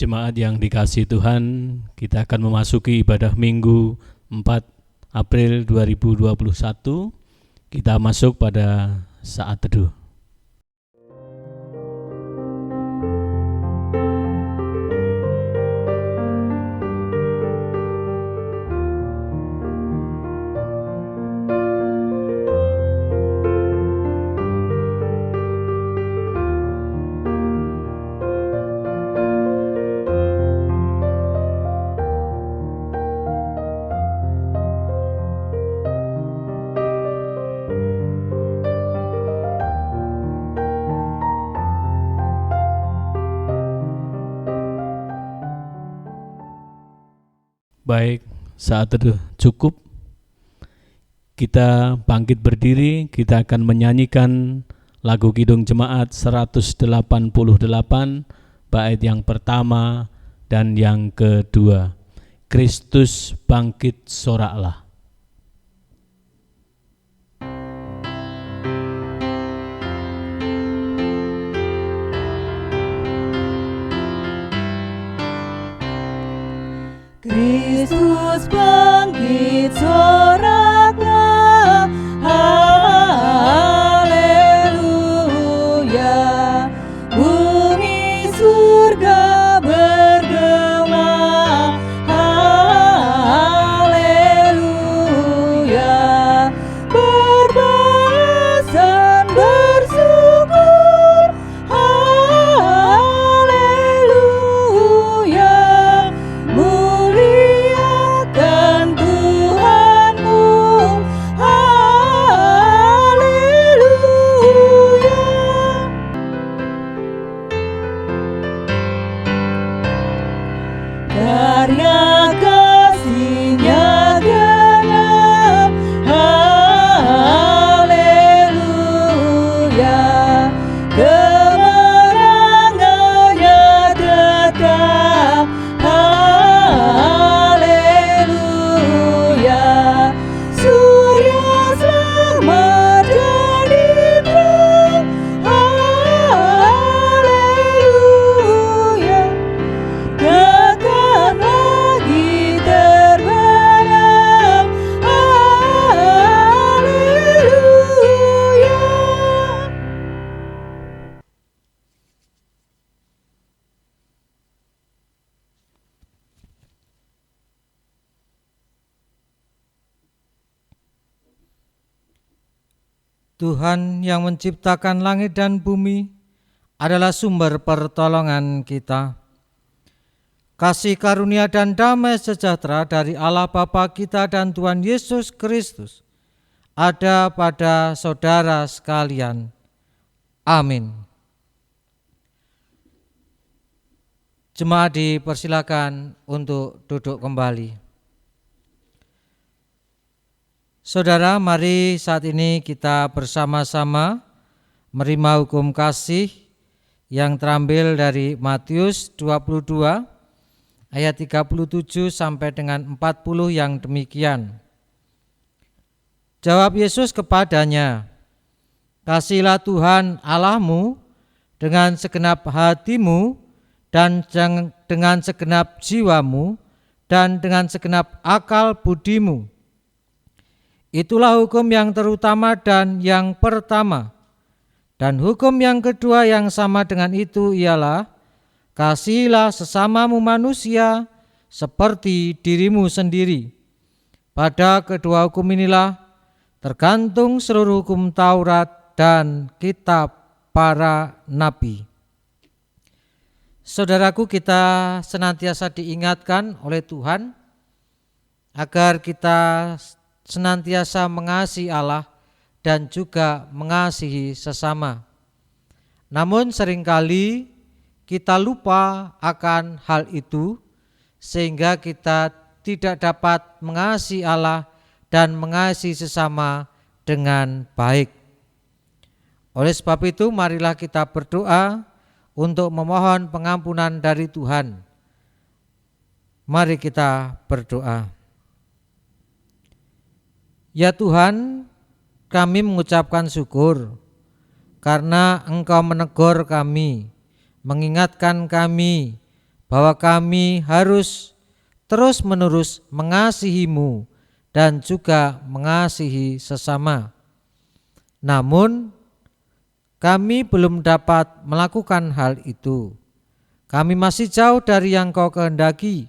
Jemaat yang dikasihi Tuhan, kita akan memasuki ibadah Minggu 4 April 2021. Kita masuk pada saat teduh. Baik, saat teduh cukup. Kita bangkit berdiri, kita akan menyanyikan lagu Kidung Jemaat 188, bait yang pertama dan yang kedua. Kristus bangkit soraklah. Kristus bangkit soraklah, haleluya. Bumi surga bergema, haleluya. Berbalasan bersyukur, haleluya. Muliakan Tuhanmu, haleluya. Karya kasih-Nya genap, haleluya. Kemenangan-Nya tetap, haleluya. Surya selamat jadi terang, haleluya. Takkan lagi terbenam, haleluya. Tuhan yang menciptakan langit dan bumi adalah sumber pertolongan kita. Kasih karunia dan damai sejahtera dari Allah Bapa kita dan Tuhan Yesus Kristus ada pada saudara sekalian. Amin. Jemaat dipersilakan untuk duduk kembali. Saudara, mari saat ini kita bersama-sama menerima hukum kasih yang terambil dari Matius 22 ayat 37 sampai dengan 40 yang demikian. Jawab Yesus kepadanya, "Kasihilah Tuhan Allahmu dengan segenap hatimu dan dengan segenap jiwamu dan dengan segenap akal budimu. Itulah hukum yang terutama dan yang pertama. Dan hukum yang kedua yang sama dengan itu ialah, kasihilah sesamamu manusia seperti dirimu sendiri. Pada kedua hukum inilah tergantung seluruh hukum Taurat dan kitab para nabi." Saudaraku, kita senantiasa diingatkan oleh Tuhan agar kita senantiasa mengasihi Allah dan juga mengasihi sesama. Namun seringkali kita lupa akan hal itu sehingga kita tidak dapat mengasihi Allah dan mengasihi sesama dengan baik. Oleh sebab itu, marilah kita berdoa untuk memohon pengampunan dari Tuhan. Mari kita berdoa. Ya Tuhan, kami mengucapkan syukur karena Engkau menegur kami, mengingatkan kami bahwa kami harus terus-menerus mengasihi-Mu dan juga mengasihi sesama. Namun kami belum dapat melakukan hal itu. Kami masih jauh dari yang Kau kehendaki.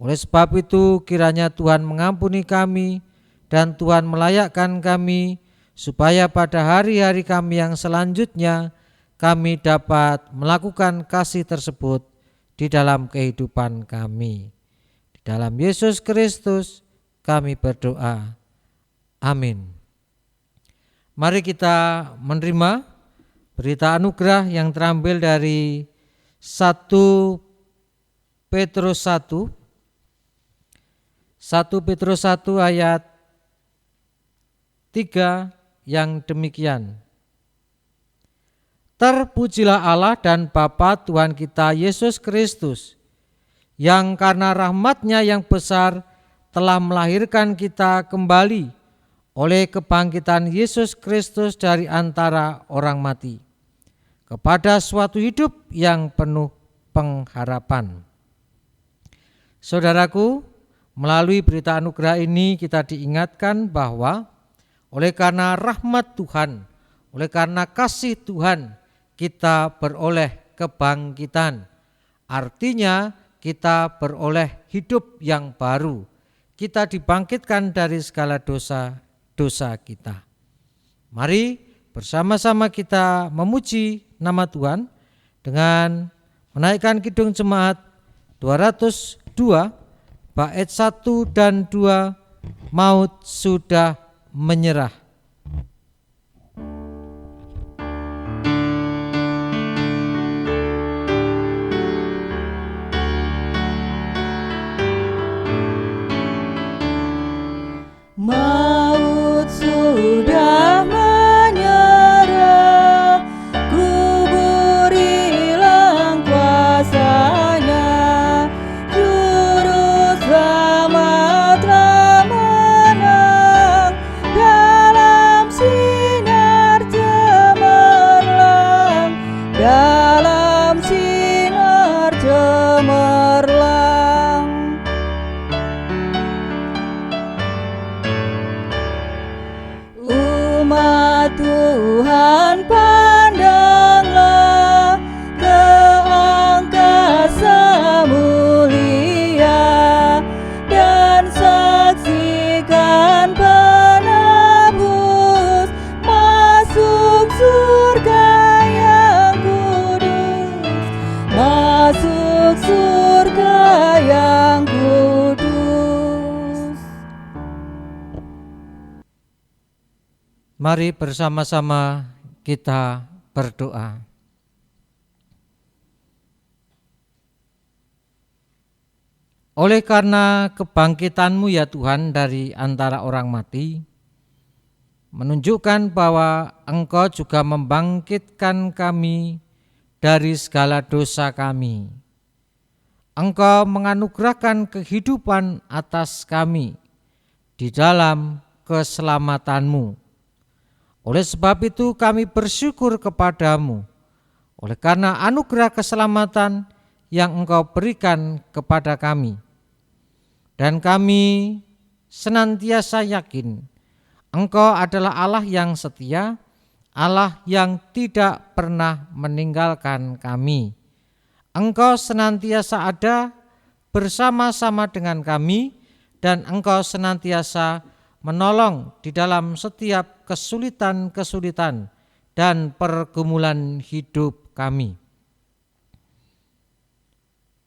Oleh sebab itu kiranya Tuhan mengampuni kami dan Tuhan melayakkan kami supaya pada hari-hari kami yang selanjutnya kami dapat melakukan kasih tersebut di dalam kehidupan kami. Di dalam Yesus Kristus kami berdoa. Amin. Mari kita menerima berita anugerah yang terambil dari 1 Petrus 1 ayat 3 yang demikian. Terpujilah Allah dan Bapa Tuhan kita Yesus Kristus, yang karena rahmat-Nya yang besar telah melahirkan kita kembali oleh kebangkitan Yesus Kristus dari antara orang mati, kepada suatu hidup yang penuh pengharapan. Saudaraku, melalui berita anugerah ini kita diingatkan bahwa oleh karena rahmat Tuhan, oleh karena kasih Tuhan, kita beroleh kebangkitan. Artinya kita beroleh hidup yang baru. Kita dibangkitkan dari segala dosa kita. Mari bersama-sama kita memuji nama Tuhan dengan menaikkan kidung jemaat 202 bait 1 dan 2, maut sudah menyerah. Maut sudah menyerah, kubur hilang kuasanya, juru selamat telah menang dalam sinar cemerlang, dalam sinar cemerlang. Umat Tuhan, pandanglah ke angkasa mulia dan saksikan penebus masuk surga yang kudus, masuk surga yang kudus. Mari bersama-sama kita berdoa. Oleh karena kebangkitan-Mu ya Tuhan dari antara orang mati, menunjukkan bahwa Engkau juga membangkitkan kami dari segala dosa kami. Engkau menganugerahkan kehidupan atas kami di dalam keselamatan-Mu. Oleh sebab itu kami bersyukur kepadamu oleh karena anugerah keselamatan yang Engkau berikan kepada kami. Dan kami senantiasa yakin Engkau adalah Allah yang setia, Allah yang tidak pernah meninggalkan kami. Engkau senantiasa ada bersama-sama dengan kami dan Engkau senantiasa menolong di dalam setiap kesulitan-kesulitan dan pergumulan hidup kami.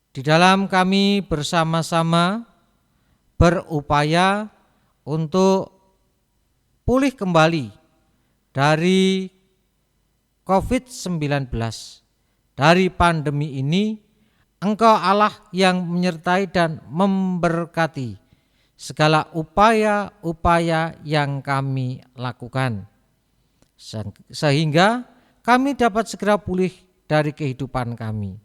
Di dalam kami bersama-sama berupaya untuk pulih kembali dari COVID-19, dari pandemi ini. Engkau Allah yang menyertai dan memberkati segala upaya-upaya yang kami lakukan, sehingga kami dapat segera pulih dari kehidupan kami.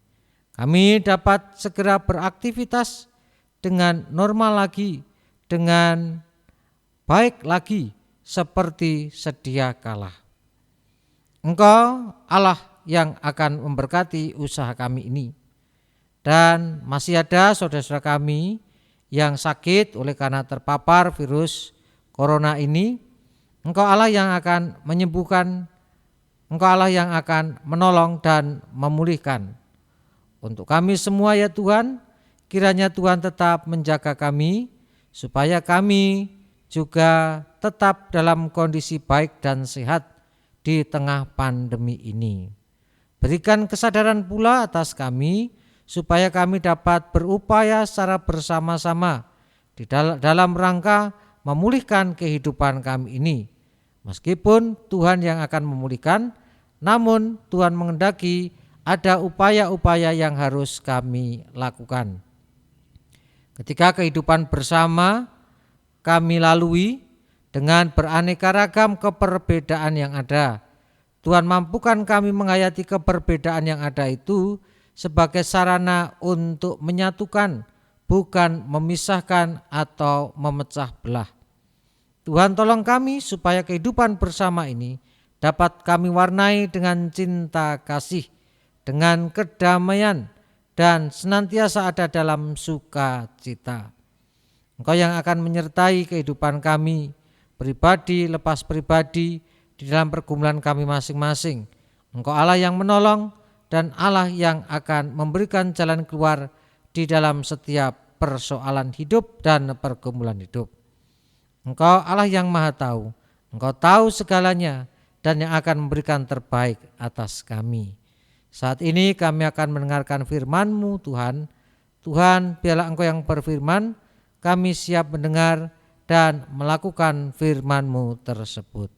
Kami dapat segera beraktivitas dengan normal lagi, dengan baik lagi seperti sedia kala. Engkau Allah yang akan memberkati usaha kami ini, Dan masih ada saudara-saudara kami yang sakit oleh karena terpapar virus corona ini. Engkau Allah yang akan menyembuhkan, Engkau Allah yang akan menolong dan memulihkan. Untuk kami semua ya Tuhan, kiranya Tuhan tetap menjaga kami, supaya kami juga tetap dalam kondisi baik dan sehat di tengah pandemi ini. Berikan kesadaran pula atas kami, supaya kami dapat berupaya secara bersama-sama di dalam rangka memulihkan kehidupan kami ini. Meskipun Tuhan yang akan memulihkan, namun Tuhan menghendaki ada upaya-upaya yang harus kami lakukan. Ketika kehidupan bersama kami lalui dengan beraneka ragam keperbedaan yang ada, Tuhan mampukan kami menghayati keperbedaan yang ada itu sebagai sarana untuk menyatukan, bukan memisahkan atau memecah belah. Tuhan tolong kami supaya kehidupan bersama ini dapat kami warnai dengan cinta kasih, dengan kedamaian, dan senantiasa ada dalam sukacita. Engkau yang akan menyertai kehidupan kami, pribadi lepas pribadi, di dalam pergumulan kami masing-masing. Engkau Allah yang menolong dan Allah yang akan memberikan jalan keluar di dalam setiap persoalan hidup dan pergumulan hidup. Engkau Allah yang Maha Tahu, Engkau tahu segalanya dan yang akan memberikan terbaik atas kami. Saat ini kami akan mendengarkan firman-Mu Tuhan. Tuhan, biarlah Engkau yang berfirman, kami siap mendengar dan melakukan firman-Mu tersebut.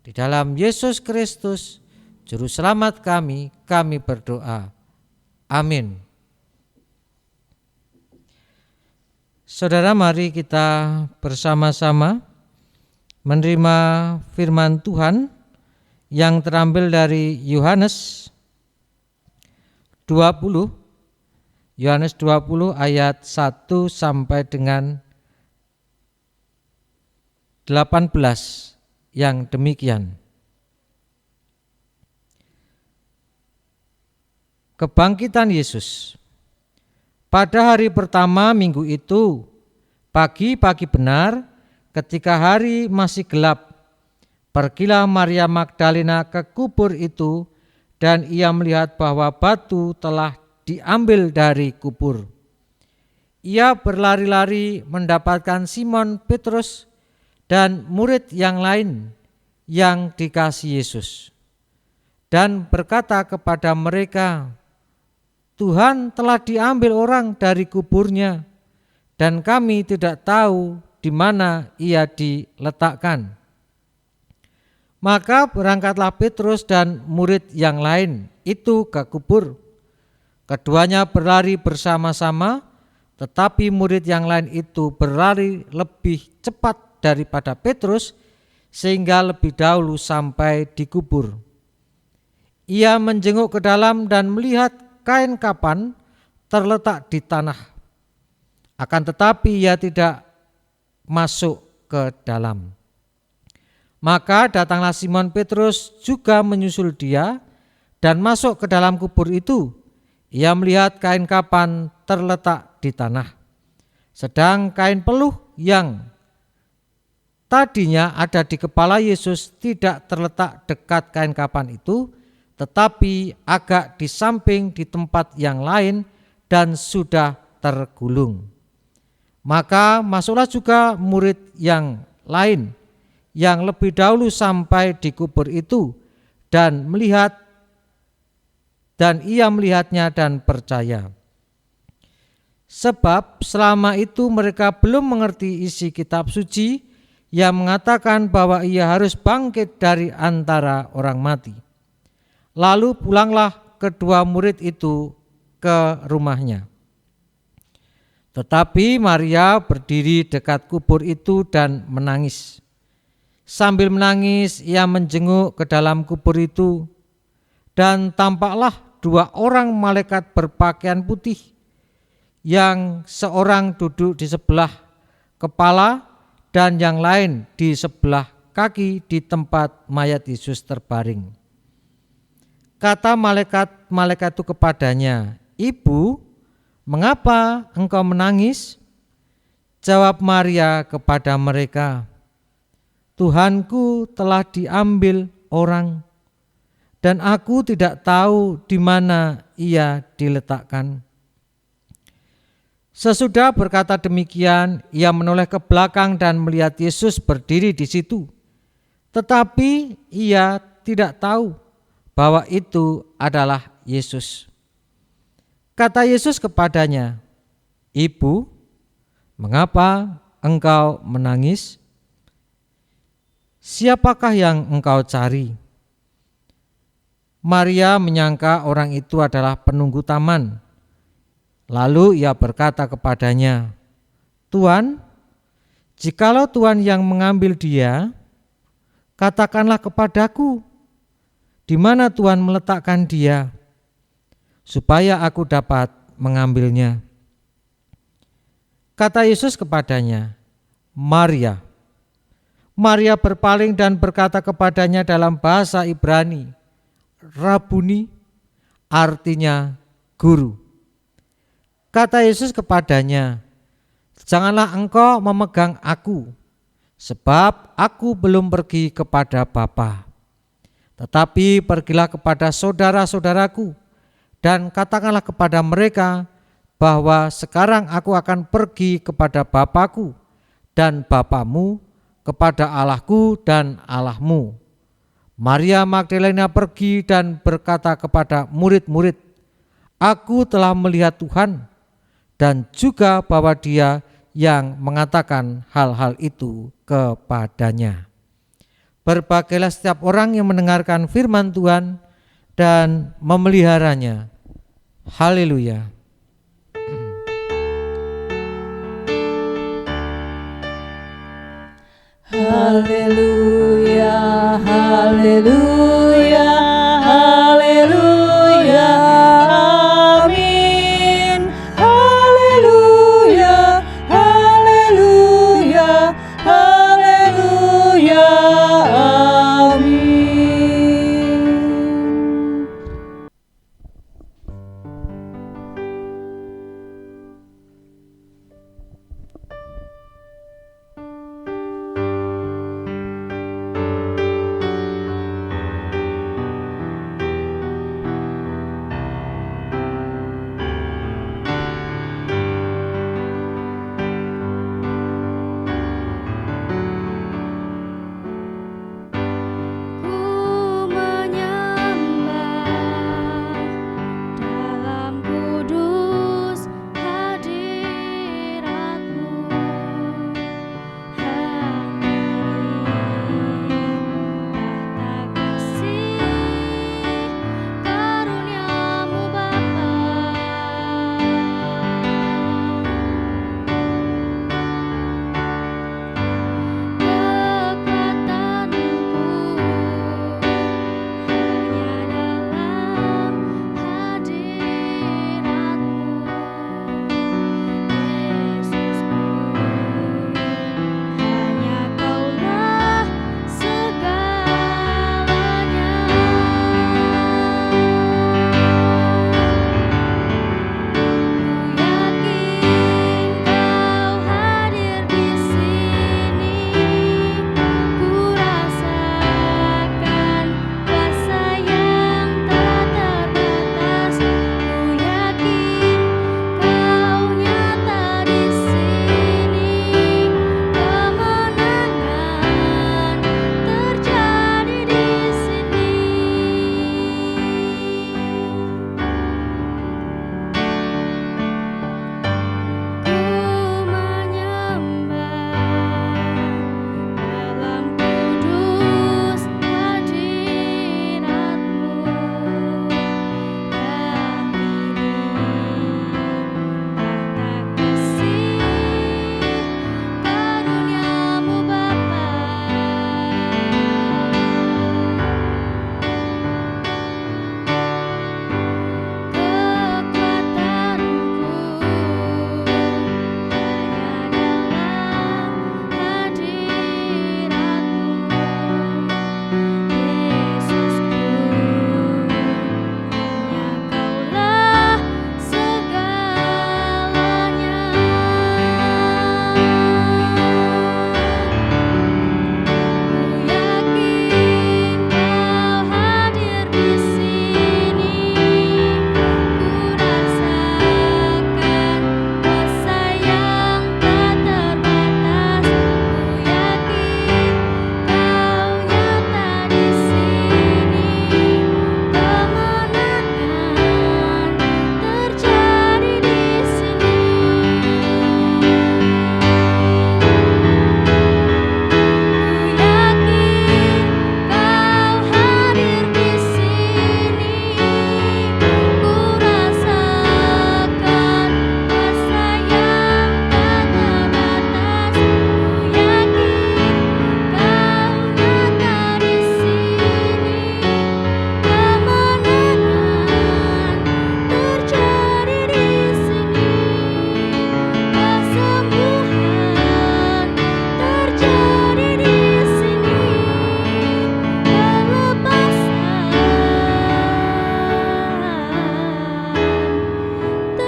Di dalam Yesus Kristus, Juru Selamat kami berdoa. Amin. Saudara, mari kita bersama-sama menerima firman Tuhan yang terambil dari Yohanes 20. Yohanes 20 ayat 1 sampai dengan 18 yang demikian. Kebangkitan Yesus. Pada hari pertama minggu itu, pagi-pagi benar, ketika hari masih gelap, pergilah Maria Magdalena ke kubur itu, dan ia melihat bahwa batu telah diambil dari kubur. Ia berlari-lari mendapatkan Simon Petrus dan murid yang lain yang dikasihi Yesus, dan berkata kepada mereka, Tuhan telah diambil orang dari kuburnya, dan kami tidak tahu di mana ia diletakkan. Maka berangkatlah Petrus dan murid yang lain itu ke kubur. Keduanya berlari bersama-sama, tetapi murid yang lain itu berlari lebih cepat daripada Petrus, sehingga lebih dahulu sampai di kubur. Ia menjenguk ke dalam dan melihat kain kapan terletak di tanah. Akan tetapi ia tidak masuk ke dalam. Maka datanglah Simon Petrus juga menyusul dia dan masuk ke dalam kubur itu. Ia melihat kain kapan terletak di tanah, sedang kain peluh yang tadinya ada di kepala Yesus tidak terletak dekat kain kapan itu, tetapi agak di samping di tempat yang lain dan sudah tergulung. Maka masuklah juga murid yang lain yang lebih dahulu sampai di kubur itu dan ia melihatnya dan percaya. Sebab selama itu mereka belum mengerti isi kitab suci yang mengatakan bahwa ia harus bangkit dari antara orang mati. Lalu pulanglah kedua murid itu ke rumahnya. Tetapi Maria berdiri dekat kubur itu dan menangis. Sambil menangis ia menjenguk ke dalam kubur itu, dan tampaklah dua orang malaikat berpakaian putih, yang seorang duduk di sebelah kepala dan yang lain di sebelah kaki di tempat mayat Yesus terbaring. Kata malaikat-malaikat itu kepadanya, Ibu, "Mengapa engkau menangis?" Jawab Maria kepada mereka, "Tuhanku telah diambil orang, dan aku tidak tahu di mana ia diletakkan." Sesudah berkata demikian, ia menoleh ke belakang dan melihat Yesus berdiri di situ. Tetapi ia tidak tahu bahwa itu adalah Yesus. Kata Yesus kepadanya, "Ibu, mengapa engkau menangis? Siapakah yang engkau cari?" Maria menyangka orang itu adalah penunggu taman. Lalu ia berkata kepadanya, "Tuan, jikalau Tuan yang mengambil dia, katakanlah kepadaku di mana Tuhan meletakkan dia, supaya aku dapat mengambilnya." Kata Yesus kepadanya, "Maria." Maria berpaling dan berkata kepadanya dalam bahasa Ibrani, "Rabuni," artinya guru. Kata Yesus kepadanya, "Janganlah engkau memegang aku, sebab aku belum pergi kepada Bapa. Tetapi pergilah kepada saudara-saudaraku dan katakanlah kepada mereka bahwa sekarang aku akan pergi kepada Bapakku dan Bapamu, kepada Allahku dan Allahmu." Maria Magdalena pergi dan berkata kepada murid-murid, "Aku telah melihat Tuhan," dan juga bahwa Dia yang mengatakan hal-hal itu kepadanya. Berbahagialah setiap orang yang mendengarkan firman Tuhan dan memeliharanya. Haleluya. Haleluya, haleluya, haleluya, amin. Haleluya, haleluya, haleluya, amin.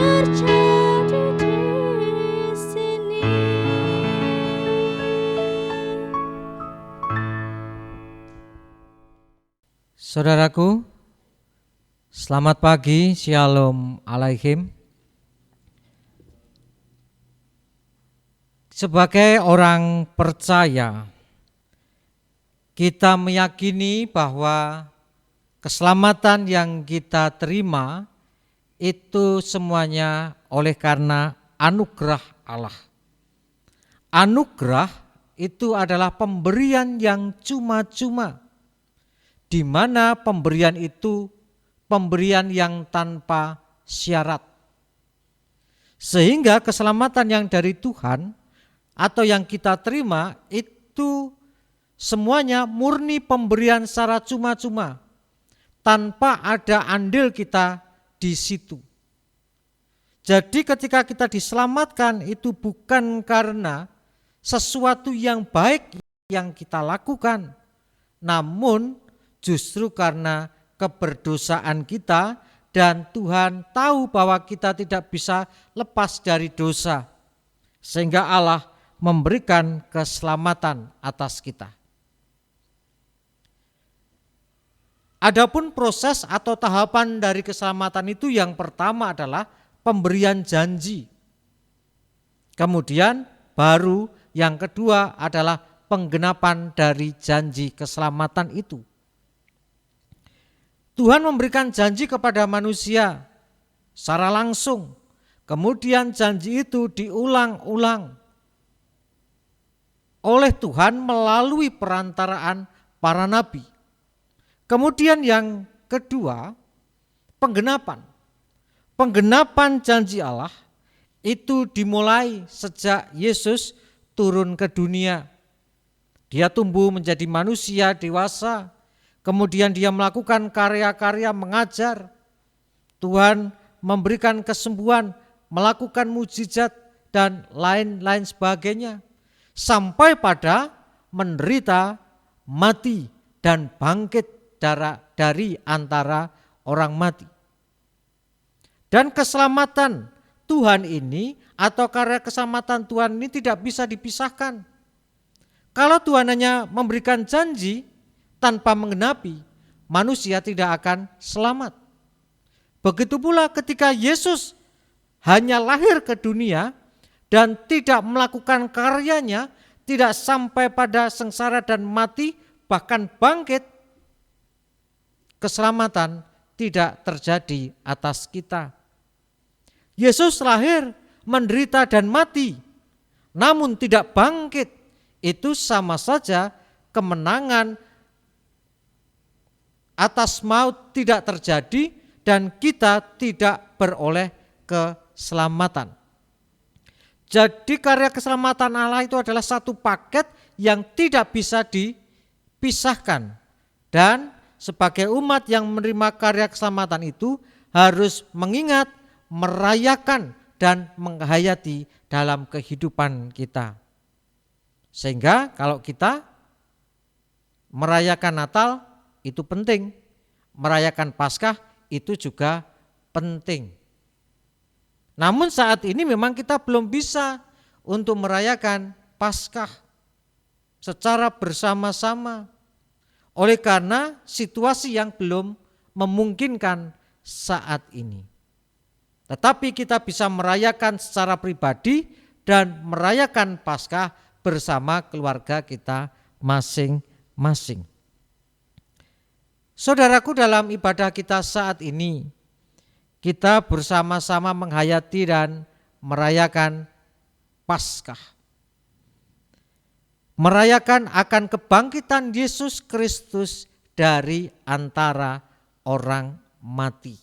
terjadi di sini. Saudaraku, selamat pagi, Shalom Aleichem. Sebagai orang percaya, kita meyakini bahwa keselamatan yang kita terima itu semuanya oleh karena anugerah Allah. Anugerah itu adalah pemberian yang cuma-cuma, di mana pemberian itu pemberian yang tanpa syarat. Sehingga keselamatan yang dari Tuhan atau yang kita terima itu semuanya murni pemberian secara cuma-cuma, tanpa ada andil kita di situ. Jadi ketika kita diselamatkan itu bukan karena sesuatu yang baik yang kita lakukan, namun justru karena keberdosaan kita, dan Tuhan tahu bahwa kita tidak bisa lepas dari dosa, sehingga Allah memberikan keselamatan atas kita. Adapun proses atau tahapan dari keselamatan itu yang pertama adalah pemberian janji. Kemudian baru yang kedua adalah penggenapan dari janji keselamatan itu. Tuhan memberikan janji kepada manusia secara langsung. Kemudian janji itu diulang-ulang oleh Tuhan melalui perantaraan para nabi. Kemudian yang kedua, penggenapan. Penggenapan janji Allah itu dimulai sejak Yesus turun ke dunia. Dia tumbuh menjadi manusia dewasa, kemudian dia melakukan karya-karya mengajar. Tuhan memberikan kesembuhan, melakukan mukjizat dan lain-lain sebagainya, sampai pada menderita, mati dan bangkit dari antara orang mati. Dan keselamatan Tuhan ini atau karya keselamatan Tuhan ini tidak bisa dipisahkan. Kalau Tuhan hanya memberikan janji tanpa menggenapi, manusia tidak akan selamat. Begitu pula ketika Yesus hanya lahir ke dunia dan tidak melakukan karyanya, tidak sampai pada sengsara dan mati, bahkan bangkit, keselamatan tidak terjadi atas kita. Yesus lahir, menderita dan mati, namun tidak bangkit. Itu sama saja kemenangan atas maut tidak terjadi dan kita tidak beroleh keselamatan. Jadi karya keselamatan Allah itu adalah satu paket yang tidak bisa dipisahkan. Dan sebagai umat yang menerima karya keselamatan itu harus mengingat, merayakan dan menghayati dalam kehidupan kita. Sehingga kalau kita merayakan Natal itu penting, merayakan Paskah itu juga penting. Namun saat ini memang kita belum bisa untuk merayakan Paskah secara bersama-sama, oleh karena situasi yang belum memungkinkan saat ini. Tetapi kita bisa merayakan secara pribadi dan merayakan Paskah bersama keluarga kita masing-masing. Saudaraku, dalam ibadah kita saat ini, kita bersama-sama menghayati dan merayakan Paskah. Merayakan akan kebangkitan Yesus Kristus dari antara orang mati.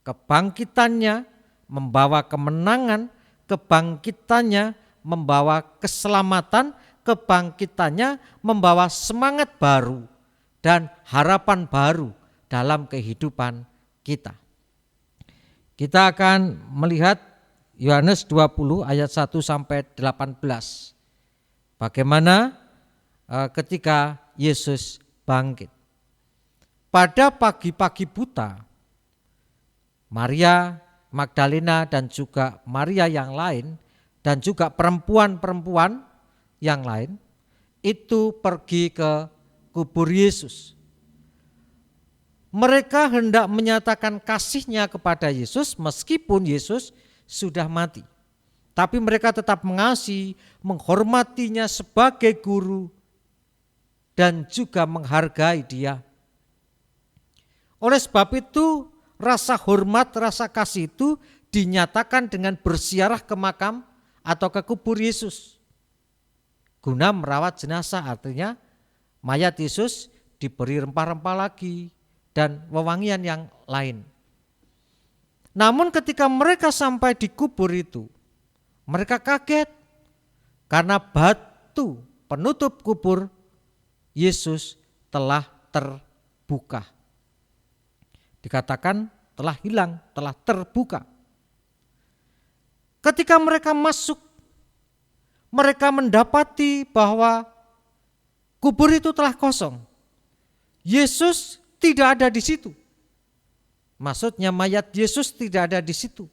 Kebangkitannya membawa kemenangan, kebangkitannya membawa keselamatan, kebangkitannya membawa semangat baru dan harapan baru dalam kehidupan kita. Kita akan melihat Yohanes 20 ayat 1 sampai 18. Bagaimana ketika Yesus bangkit. Pada pagi-pagi buta, Maria Magdalena dan juga Maria yang lain dan juga perempuan-perempuan yang lain itu pergi ke kubur Yesus. Mereka hendak menyatakan kasihnya kepada Yesus meskipun Yesus sudah mati. Tapi mereka tetap mengasihi, menghormatinya sebagai guru dan juga menghargai dia. Oleh sebab itu rasa hormat, rasa kasih itu dinyatakan dengan berziarah ke makam atau ke kubur Yesus. Guna merawat jenazah, artinya mayat Yesus diberi rempah-rempah lagi dan wewangian yang lain. Namun ketika mereka sampai di kubur itu, mereka kaget karena batu penutup kubur Yesus telah terbuka. Dikatakan telah hilang, telah terbuka. Ketika mereka masuk, mereka mendapati bahwa kubur itu telah kosong. Yesus tidak ada di situ. Maksudnya mayat Yesus tidak ada di situ.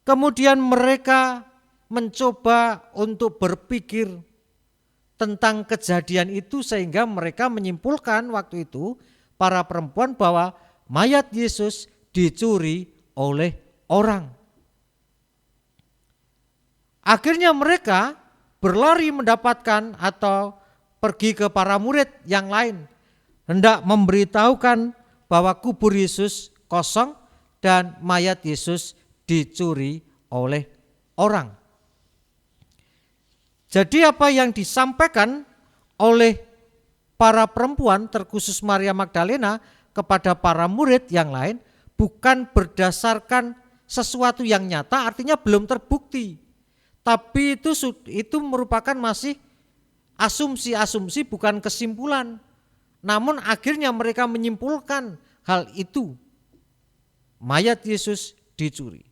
Kemudian mereka mencoba untuk berpikir tentang kejadian itu sehingga mereka menyimpulkan waktu itu para perempuan bahwa mayat Yesus dicuri oleh orang. Akhirnya mereka berlari mendapatkan atau pergi ke para murid yang lain, hendak memberitahukan bahwa kubur Yesus kosong dan mayat Yesus dicuri oleh orang. Jadi apa yang disampaikan oleh para perempuan terkhusus Maria Magdalena kepada para murid yang lain bukan berdasarkan sesuatu yang nyata, artinya belum terbukti. Tapi itu merupakan masih asumsi-asumsi, bukan kesimpulan. Namun akhirnya mereka menyimpulkan hal itu. Mayat Yesus dicuri.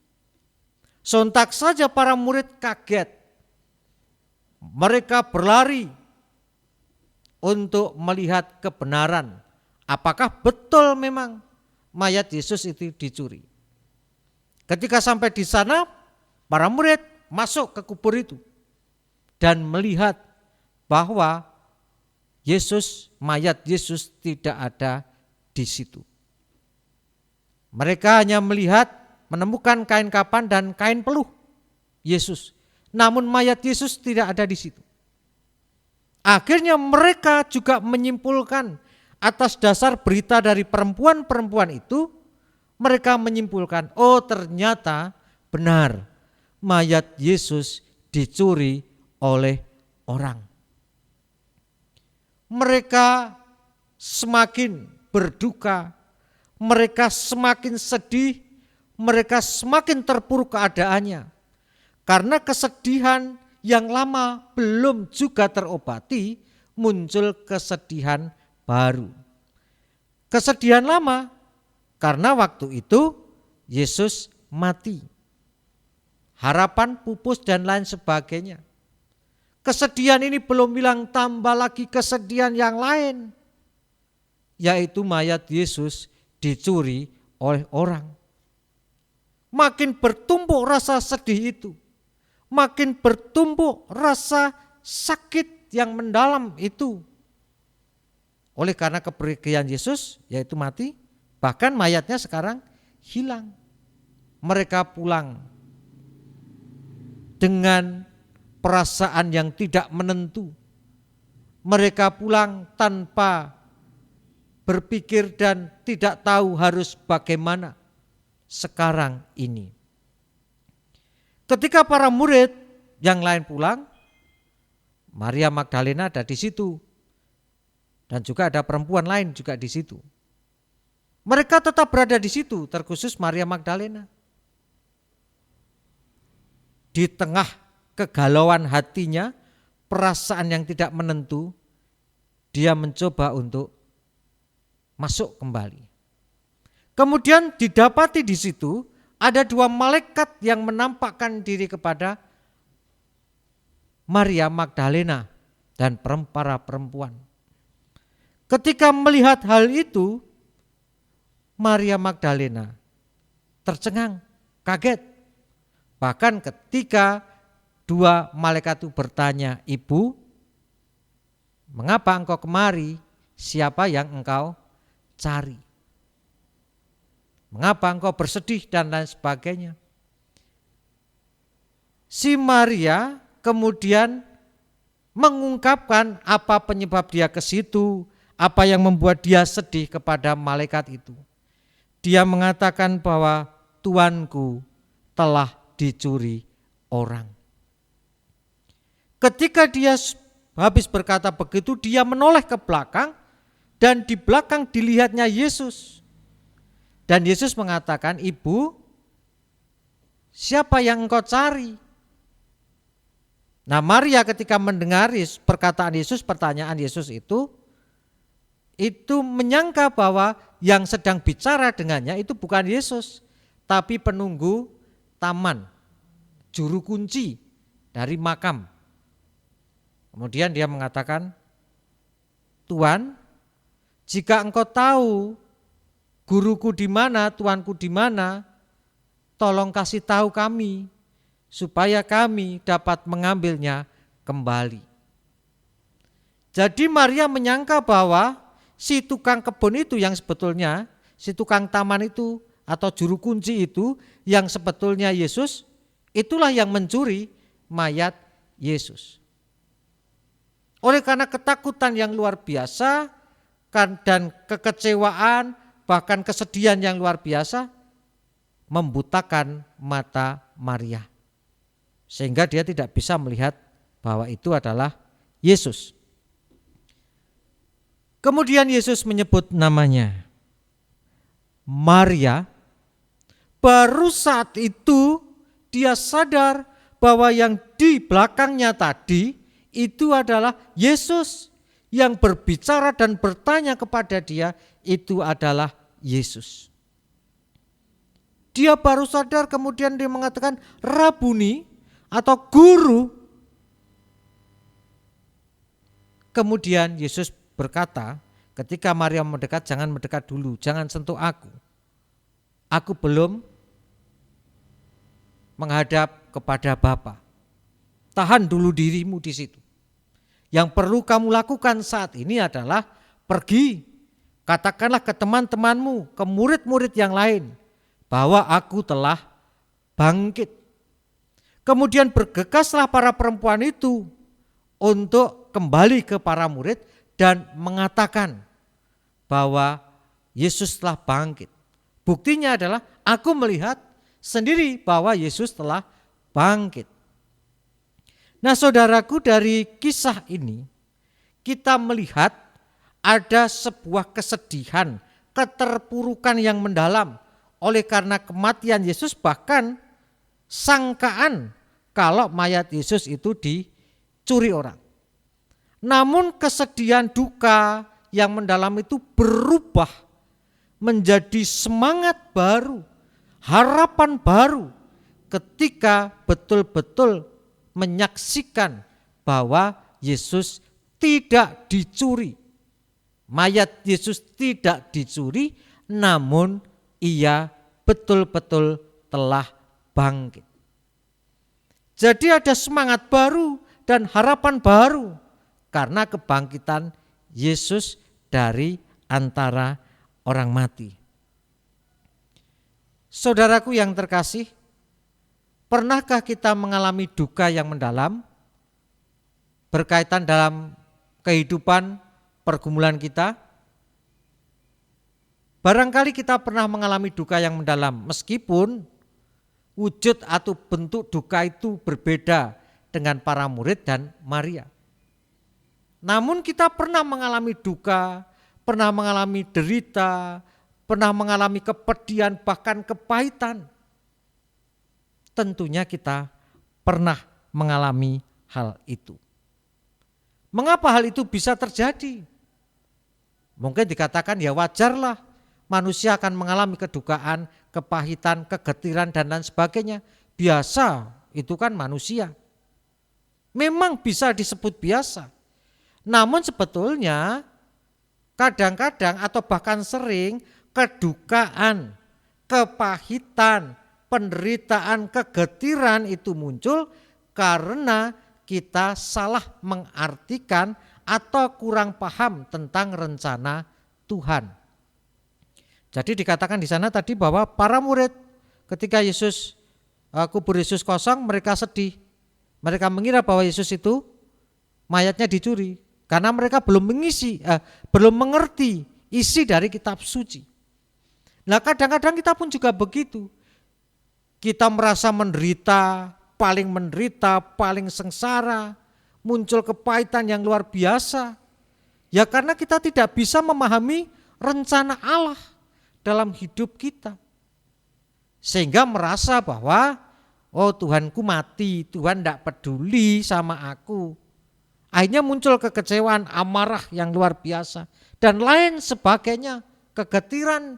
Sontak saja para murid kaget. Mereka berlari untuk melihat kebenaran. Apakah betul memang mayat Yesus itu dicuri. Ketika sampai di sana, para murid masuk ke kubur itu dan melihat bahwa mayat Yesus tidak ada di situ. Mereka hanya menemukan kain kapan dan kain peluh Yesus. Namun mayat Yesus tidak ada di situ. Akhirnya mereka juga menyimpulkan atas dasar berita dari perempuan-perempuan itu, mereka menyimpulkan, oh ternyata benar mayat Yesus dicuri oleh orang. Mereka semakin berduka, mereka semakin sedih, mereka semakin terpuruk keadaannya. Karena kesedihan yang lama belum juga terobati, muncul kesedihan baru. Kesedihan lama karena waktu itu Yesus mati. Harapan pupus dan lain sebagainya. Kesedihan ini belum bilang tambah lagi kesedihan yang lain, yaitu mayat Yesus dicuri oleh orang. Makin bertumpuk rasa sedih itu, makin bertumpuk rasa sakit yang mendalam itu. Oleh karena kepergian Yesus, yaitu mati, bahkan mayatnya sekarang hilang. Mereka pulang dengan perasaan yang tidak menentu. Mereka pulang tanpa berpikir dan tidak tahu harus bagaimana sekarang ini. Ketika para murid yang lain pulang, Maria Magdalena ada di situ dan juga ada perempuan lain juga di situ. Mereka tetap berada di situ, terkhusus Maria Magdalena. Di tengah kegalauan hatinya, perasaan yang tidak menentu, dia mencoba untuk masuk kembali. Kemudian didapati di situ ada dua malaikat yang menampakkan diri kepada Maria Magdalena dan para perempuan. Ketika melihat hal itu, Maria Magdalena tercengang kaget. Bahkan ketika dua malaikat itu bertanya, "Ibu, mengapa engkau kemari? Siapa yang engkau cari? Mengapa engkau bersedih?" dan lain sebagainya. Si Maria kemudian mengungkapkan apa penyebab dia ke situ, apa yang membuat dia sedih kepada malaikat itu. Dia mengatakan bahwa Tuanku telah dicuri orang. Ketika dia habis berkata begitu, dia menoleh ke belakang dan di belakang dilihatnya Yesus. Dan Yesus mengatakan, "Ibu, siapa yang engkau cari?" Nah, Maria ketika mendengar perkataan Yesus, pertanyaan Yesus itu menyangka bahwa yang sedang bicara dengannya itu bukan Yesus, tapi penunggu taman, juru kunci dari makam. Kemudian dia mengatakan, "Tuan, jika engkau tahu guruku di mana, tuanku di mana, tolong kasih tahu kami supaya kami dapat mengambilnya kembali." Jadi Maria menyangka bahwa si tukang kebun itu yang sebetulnya, si tukang taman itu atau juru kunci itu yang sebetulnya Yesus, itulah yang mencuri mayat Yesus. Oleh karena ketakutan yang luar biasa dan kekecewaan, bahkan kesedihan yang luar biasa, membutakan mata Maria. Sehingga dia tidak bisa melihat bahwa itu adalah Yesus. Kemudian Yesus menyebut namanya, Maria. Baru saat itu dia sadar bahwa yang di belakangnya tadi itu adalah Yesus. Yang berbicara dan bertanya kepada dia itu adalah Yesus. Dia baru sadar, kemudian dia mengatakan, "Rabuni," atau guru. Kemudian Yesus berkata, ketika Maria mendekat, "Jangan mendekat dulu, jangan sentuh aku. Aku belum menghadap kepada Bapa. Tahan dulu dirimu di situ. Yang perlu kamu lakukan saat ini adalah pergi, katakanlah ke teman-temanmu, ke murid-murid yang lain, bahwa aku telah bangkit." Kemudian bergegaslah para perempuan itu untuk kembali ke para murid dan mengatakan bahwa Yesus telah bangkit. Buktinya adalah aku melihat sendiri bahwa Yesus telah bangkit. Nah, saudaraku, dari kisah ini kita melihat ada sebuah kesedihan, keterpurukan yang mendalam oleh karena kematian Yesus, bahkan sangkaan kalau mayat Yesus itu dicuri orang. Namun kesedihan, duka yang mendalam itu berubah menjadi semangat baru, harapan baru ketika betul-betul menyaksikan bahwa Yesus tidak dicuri. Mayat Yesus tidak dicuri, namun ia betul-betul telah bangkit. Jadi ada semangat baru dan harapan baru karena kebangkitan Yesus dari antara orang mati. Saudaraku yang terkasih, pernahkah kita mengalami duka yang mendalam berkaitan dalam kehidupan pergumulan kita? Barangkali kita pernah mengalami duka yang mendalam, meskipun wujud atau bentuk duka itu berbeda dengan para murid dan Maria. Namun kita pernah mengalami duka, pernah mengalami derita, pernah mengalami kepedihan, bahkan kepahitan. Tentunya kita pernah mengalami hal itu. Mengapa hal itu bisa terjadi? Mungkin dikatakan ya wajarlah, manusia akan mengalami kedukaan, kepahitan, kegetiran dan lain sebagainya. Biasa, itu kan manusia. Memang bisa disebut biasa. Namun sebetulnya kadang-kadang atau bahkan sering kedukaan, kepahitan, penderitaan, kegetiran itu muncul karena kita salah mengartikan atau kurang paham tentang rencana Tuhan. Jadi dikatakan di sana tadi bahwa para murid ketika kubur Yesus kosong, mereka sedih. Mereka mengira bahwa Yesus itu mayatnya dicuri karena mereka belum mengerti isi dari kitab suci. Nah, kadang-kadang kita pun juga begitu. Kita merasa menderita, paling sengsara, muncul kepahitan yang luar biasa. Ya karena kita tidak bisa memahami rencana Allah dalam hidup kita. Sehingga merasa bahwa Tuhanku mati, Tuhan tidak peduli sama aku. Akhirnya muncul kekecewaan, amarah yang luar biasa dan lain sebagainya, kegetiran.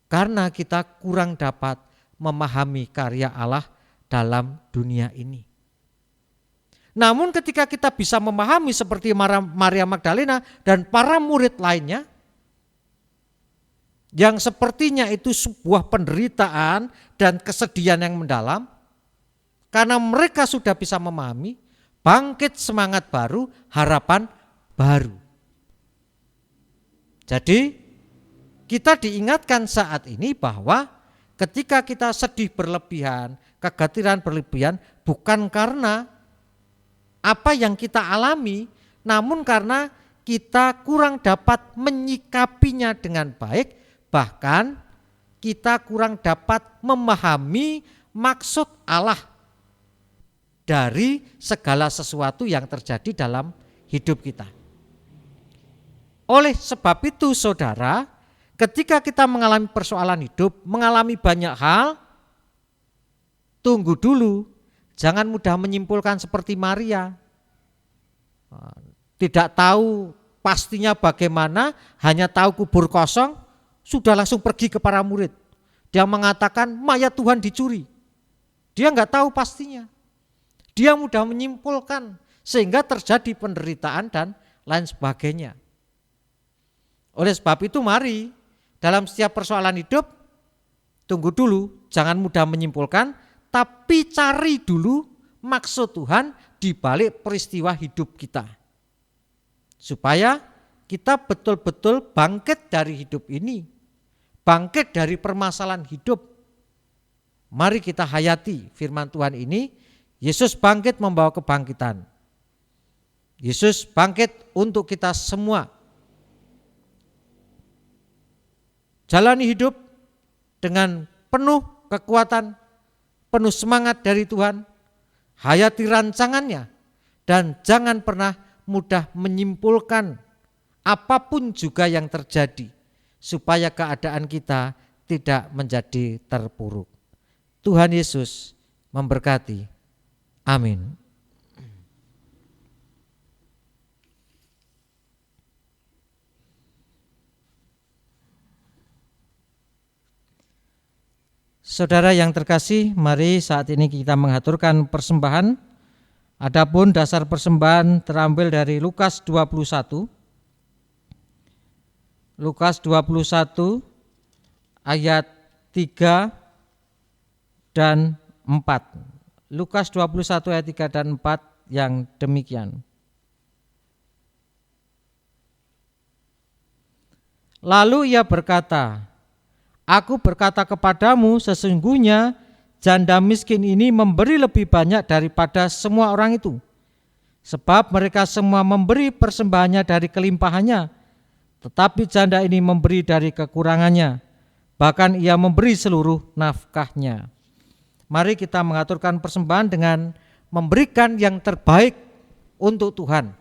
Karena kita kurang dapat memahami karya Allah dalam dunia ini. Namun ketika kita bisa memahami seperti Maria Magdalena dan para murid lainnya, yang sepertinya itu sebuah penderitaan dan kesedihan yang mendalam, karena mereka sudah bisa memahami, bangkit semangat baru, harapan baru. Jadi kita diingatkan saat ini bahwa ketika kita sedih berlebihan, kegetiran berlebihan, bukan karena apa yang kita alami, namun karena kita kurang dapat menyikapinya dengan baik, bahkan kita kurang dapat memahami maksud Allah dari segala sesuatu yang terjadi dalam hidup kita. Oleh sebab itu saudara, ketika kita mengalami persoalan hidup, mengalami banyak hal, tunggu dulu, jangan mudah menyimpulkan seperti Maria. Tidak tahu pastinya bagaimana, hanya tahu kubur kosong, sudah langsung pergi ke para murid. Dia mengatakan mayat Tuhan dicuri. Dia enggak tahu pastinya. Dia mudah menyimpulkan sehingga terjadi penderitaan dan lain sebagainya. Oleh sebab itu mari dalam setiap persoalan hidup, tunggu dulu, jangan mudah menyimpulkan, tapi cari dulu maksud Tuhan di balik peristiwa hidup kita. Supaya kita betul-betul bangkit dari hidup ini, bangkit dari permasalahan hidup. Mari kita hayati firman Tuhan ini. Yesus bangkit membawa kebangkitan. Yesus bangkit untuk kita semua. Jalani hidup dengan penuh kekuatan, penuh semangat dari Tuhan. Hayati rancangannya dan jangan pernah mudah menyimpulkan apapun juga yang terjadi supaya keadaan kita tidak menjadi terpuruk. Tuhan Yesus memberkati. Amin. Saudara yang terkasih, mari saat ini kita mengaturkan persembahan. Adapun dasar persembahan terambil dari Lukas 21. Lukas 21 ayat 3 dan 4. Lukas 21 ayat 3 dan 4 yang demikian. Lalu ia berkata, Aku berkata kepadamu, sesungguhnya janda miskin ini memberi lebih banyak daripada semua orang itu. Sebab mereka semua memberi persembahannya dari kelimpahannya, tetapi janda ini memberi dari kekurangannya, bahkan ia memberi seluruh nafkahnya. Mari kita mengaturkan persembahan dengan memberikan yang terbaik untuk Tuhan.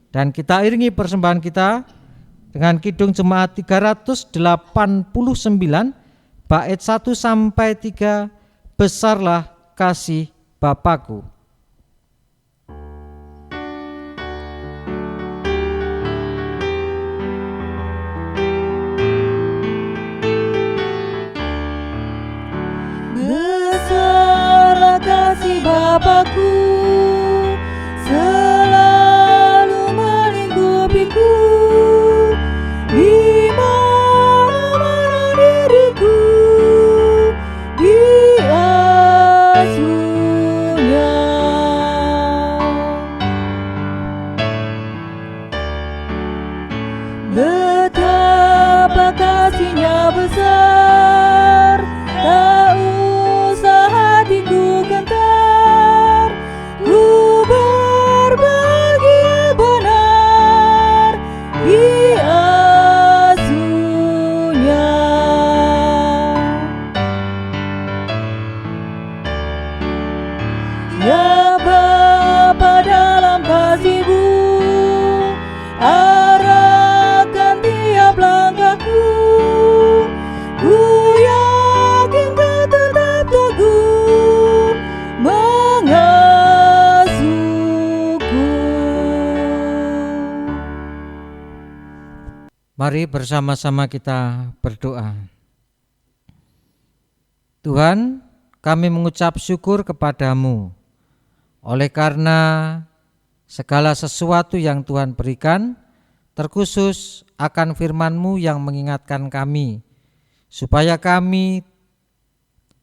Dan kita iringi persembahan kita dengan Kidung Jemaat 389 bait 1 sampai 3, Besarlah kasih Bapakku. Besarlah kasih Bapakku, selalu melingkupiku, di mana-mana diriku Mari bersama-sama kita berdoa. Tuhan, kami mengucap syukur kepadamu oleh karena segala sesuatu yang Tuhan berikan, terkhusus akan firman-Mu yang mengingatkan kami, supaya kami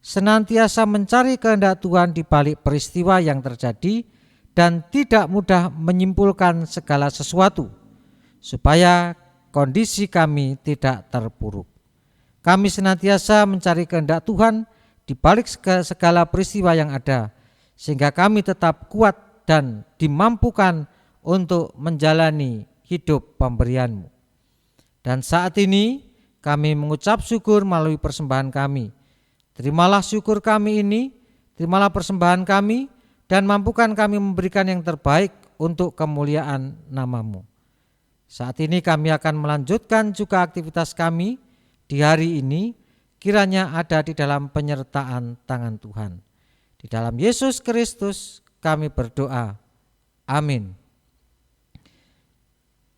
senantiasa mencari kehendak Tuhan di balik peristiwa yang terjadi dan tidak mudah menyimpulkan segala sesuatu, supaya kondisi kami tidak terpuruk. Kami senantiasa mencari kehendak Tuhan di balik segala peristiwa yang ada, sehingga kami tetap kuat dan dimampukan untuk menjalani hidup pemberian-Mu. Dan saat ini kami mengucap syukur melalui persembahan kami. Terimalah syukur kami ini, terimalah persembahan kami, dan mampukan kami memberikan yang terbaik untuk kemuliaan nama-Mu. Saat ini kami akan melanjutkan juga aktivitas kami di hari ini, kiranya ada di dalam penyertaan tangan Tuhan. Di dalam Yesus Kristus kami berdoa. Amin.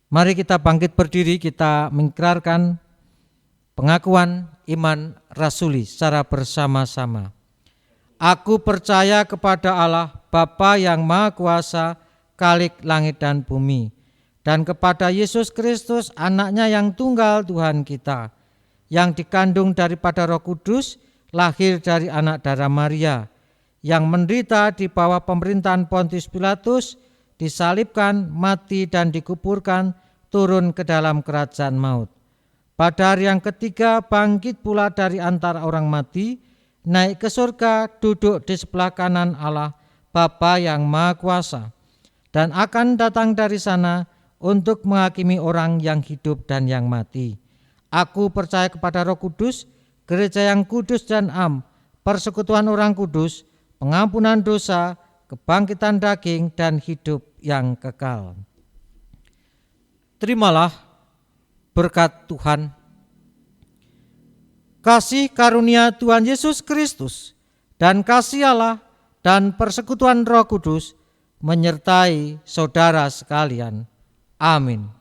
Mari kita bangkit berdiri, kita mengikrarkan pengakuan iman rasuli secara bersama-sama. Aku percaya kepada Allah, Bapa yang Maha Kuasa, Khalik langit dan bumi, dan kepada Yesus Kristus, anaknya yang tunggal Tuhan kita, yang dikandung daripada Roh Kudus, lahir dari anak darah Maria, yang menderita di bawah pemerintahan Pontius Pilatus, disalibkan, mati dan dikuburkan, turun ke dalam kerajaan maut. Pada hari yang ketiga bangkit pula dari antara orang mati, naik ke surga, duduk di sebelah kanan Allah, Bapa yang Maha Kuasa, dan akan datang dari sana untuk menghakimi orang yang hidup dan yang mati. Aku percaya kepada Roh Kudus, gereja yang kudus dan am, persekutuan orang kudus, pengampunan dosa, kebangkitan daging dan hidup yang kekal. Terimalah berkat Tuhan. Kasih karunia Tuhan Yesus Kristus dan kasih Allah dan persekutuan Roh Kudus menyertai saudara sekalian. Amin.